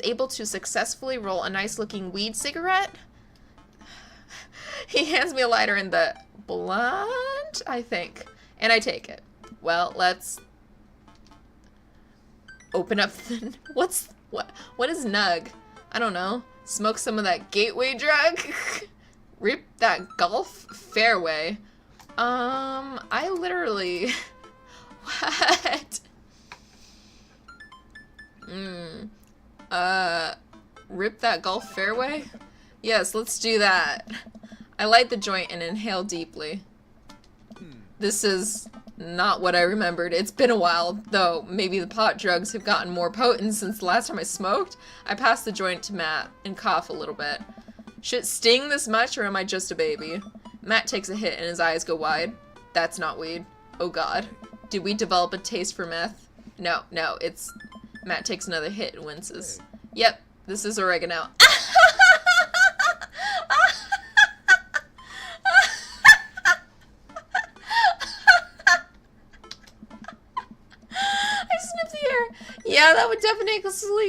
able to successfully roll a nice looking weed cigarette. He hands me a lighter and the blunt, I think, and I take it. Well, let's open up the... What is nug? I don't know. Smoke some of that gateway drug? Rip that golf fairway. I literally... What? Rip that golf fairway? Yes, let's do that. I light the joint and inhale deeply. This is not what I remembered. It's been a while, though maybe the pot drugs have gotten more potent since the last time I smoked. I pass the joint to Matt and cough a little bit. Should it sting this much or am I just a baby? Matt takes a hit and his eyes go wide. That's not weed. Oh god. Did we develop a taste for meth? No, it's... Matt takes another hit and winces. Yep, this is Orega-nope. Yeah, that would definitely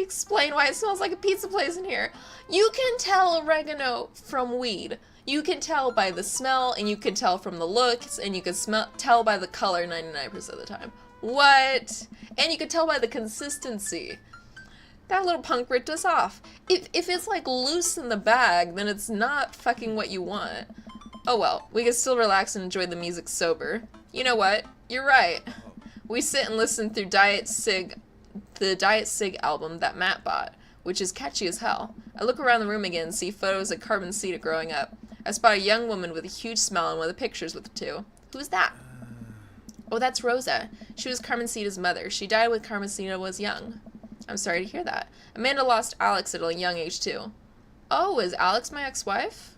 explain why it smells like a pizza place in here. You can tell oregano from weed. You can tell by the smell, and you can tell from the looks, and you can tell by the color 99% of the time. What? And you can tell by the consistency. That little punk ripped us off. If it's like loose in the bag, then it's not fucking what you want. Oh well, we can still relax and enjoy the music sober. You know what? You're right. We sit and listen through the Diet Sig album that Matt bought. which is catchy as hell. I look around the room again and see photos of Carmencita growing up. I spot a young woman with a huge smile in one of the pictures with the two. Who's that? Oh, that's Rosa. She was Carmencita's mother. She died when Carmencita was young. I'm sorry to hear that. Amanda lost Alex at a young age, too. Oh, is Alex my ex-wife?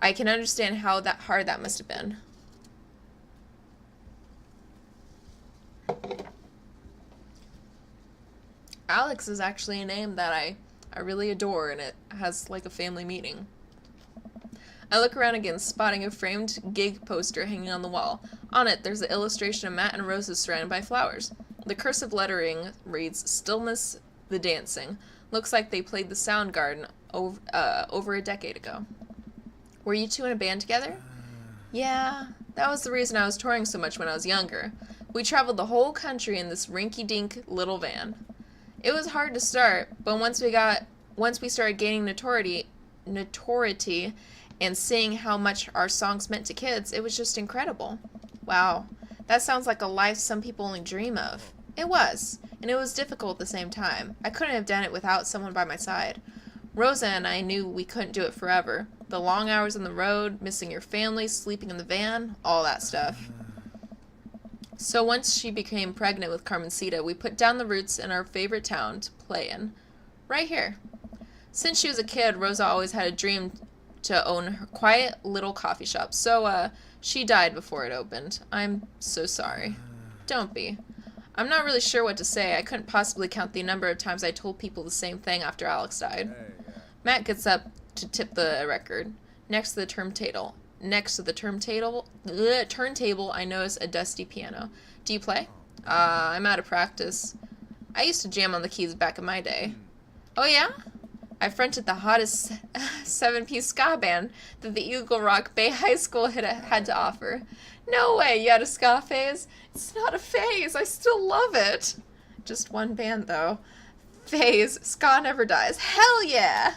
I can understand how hard that must have been. Alex is actually a name that I really adore, and it has like a family meaning. I look around again, spotting a framed gig poster hanging on the wall. On it, there's an illustration of Matt and Rosa surrounded by flowers. The cursive lettering reads, "Stillness the Dancing." Looks like they played the Soundgarden over a decade ago. Were you two in a band together? Yeah, that was the reason I was touring so much when I was younger. We traveled the whole country in this rinky-dink little van. It was hard to start, but once we started gaining notoriety and seeing how much our songs meant to kids, it was just incredible. Wow, that sounds like a life some people only dream of. It was, and it was difficult at the same time. I couldn't have done it without someone by my side. Rosa and I knew we couldn't do it forever. The long hours on the road, missing your family, sleeping in the van, all that stuff. So once she became pregnant with Carmencita, we put down the roots in our favorite town to play in. Right here. Since she was a kid, Rosa always had a dream to own her quiet little coffee shop. So, she died before it opened. I'm so sorry. Don't be. I'm not really sure what to say. I couldn't possibly count the number of times I told people the same thing after Alex died. Matt gets up to tip the record. Next to the turntable, I notice a dusty piano. Do you play? I'm out of practice. I used to jam on the keys back in my day. Oh yeah? I fronted the hottest 7-piece ska band that the Eagle Rock Bay High School had to offer. No way, you had a ska phase? It's not a phase, I still love it. Just one band though. Phase, ska never dies. Hell yeah!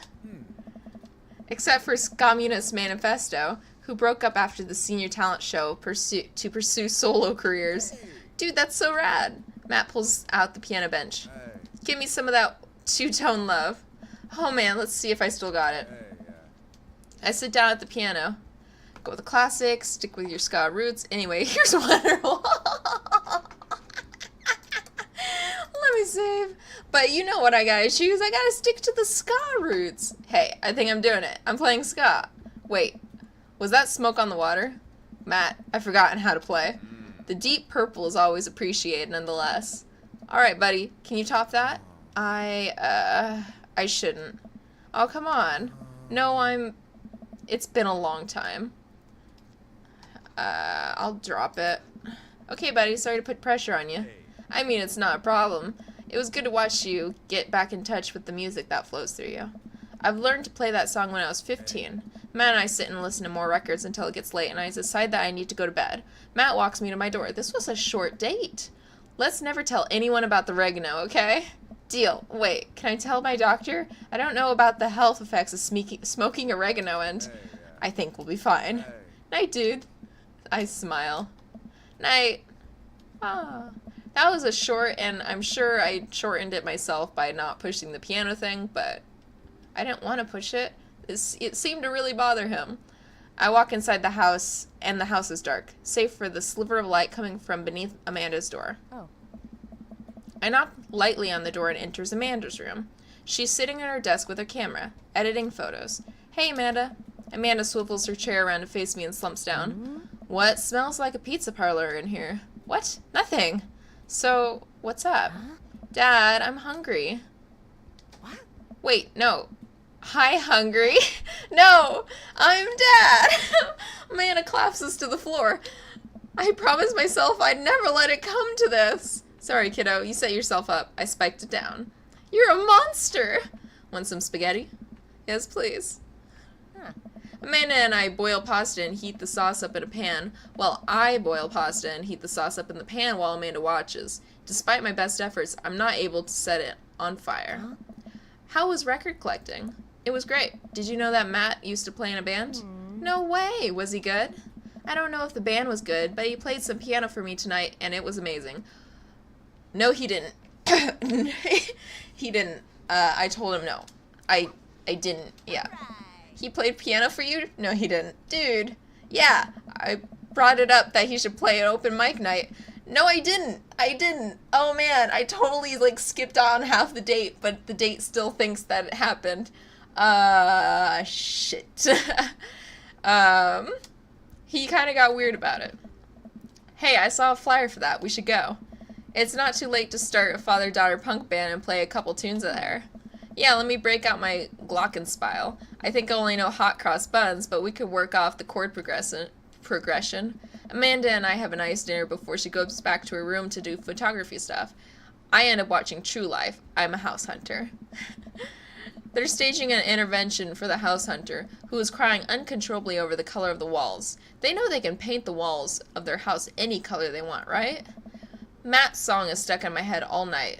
Except for Communist Manifesto, who broke up after the senior talent show to pursue solo careers. Dude, that's so rad. Matt pulls out the piano bench. Give me some of that two-tone love. Oh man, let's see if I still got it. I sit down at the piano. Go with the classics, stick with your ska roots. Anyway, here's Wonderwall. Let me save. But you know what I gotta choose. I gotta stick to the ska roots. Hey, I think I'm doing it. I'm playing ska. Wait, was that Smoke on the Water? Matt, I've forgotten how to play. The deep purple is always appreciated nonetheless. Alright, buddy, can you top that? I shouldn't. Oh, come on. No, it's been a long time. I'll drop it. Okay, buddy, sorry to put pressure on you. I mean, it's not a problem. It was good to watch you get back in touch with the music that flows through you. I've learned to play that song when I was 15. Matt and I sit and listen to more records until it gets late, and I decide that I need to go to bed. Matt walks me to my door. This was a short date. Let's never tell anyone about the oregano, okay? Deal. Wait, can I tell my doctor? I don't know about the health effects of smoking oregano, and I think we'll be fine. Night, dude. I smile. Night. Ah. That was a short, and I'm sure I shortened it myself by not pushing the piano thing, but I didn't want to push it. It seemed to really bother him. I walk inside the house, and the house is dark, save for the sliver of light coming from beneath Amanda's door. Oh. I knock lightly on the door and enters Amanda's room. She's sitting at her desk with her camera, editing photos. Hey, Amanda. Amanda swivels her chair around to face me and slumps down. What smells like a pizza parlor in here? What? Nothing. So, what's up? Dad, I'm hungry. What? Wait, no. Hi, hungry. No, I'm Dad. Amanda collapses to the floor. I promised myself I'd never let it come to this. Sorry, kiddo, you set yourself up. I spiked it down. You're a monster. Want some spaghetti? Yes, please. Amanda and I boil pasta and heat the sauce up in a pan, while I boil pasta and heat the sauce up in the pan while Amanda watches. Despite my best efforts, I'm not able to set it on fire. How was record collecting? It was great. Did you know that Matt used to play in a band? No way! Was he good? I don't know if the band was good, but he played some piano for me tonight, and it was amazing. No, he didn't. He didn't. I told him no. I didn't. Yeah. He played piano for you? No, he didn't. Dude. Yeah. I brought it up that he should play an open mic night. No, I didn't. I didn't. Oh man, I totally like skipped on half the date, but the date still thinks that it happened. Shit. He kind of got weird about it. Hey, I saw a flyer for that. We should go. It's not too late to start a father-daughter punk band and play a couple tunes there. Yeah, let me break out my glockenspiel. I think I only know hot cross buns, but we could work off the chord progression. Amanda and I have a nice dinner before she goes back to her room to do photography stuff. I end up watching True Life. I'm a house hunter. They're staging an intervention for the house hunter, who is crying uncontrollably over the color of the walls. They know they can paint the walls of their house any color they want, right? Matt's song is stuck in my head all night.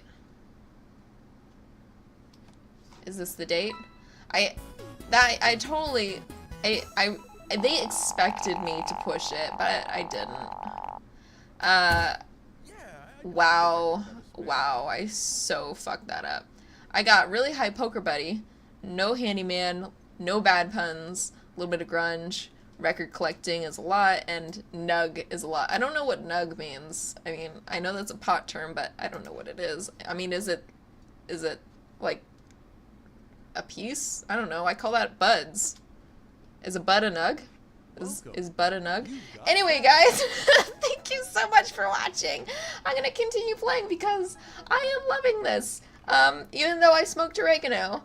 Is this the date? They expected me to push it, but I didn't. Wow, I so fucked that up. I got really high poker buddy, no handyman, no bad puns, a little bit of grunge, record collecting is a lot, and nug is a lot. I don't know what nug means. I mean, I know that's a pot term, but I don't know what it is. I mean, is it like a piece? I don't know. I call that buds. Is a bud a nug? Is bud a nug? Anyway, guys, thank you so much for watching. I'm gonna continue playing because I am loving this. Even though I smoked oregano.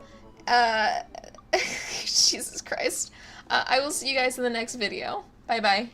Jesus Christ. I will see you guys in the next video. Bye-bye.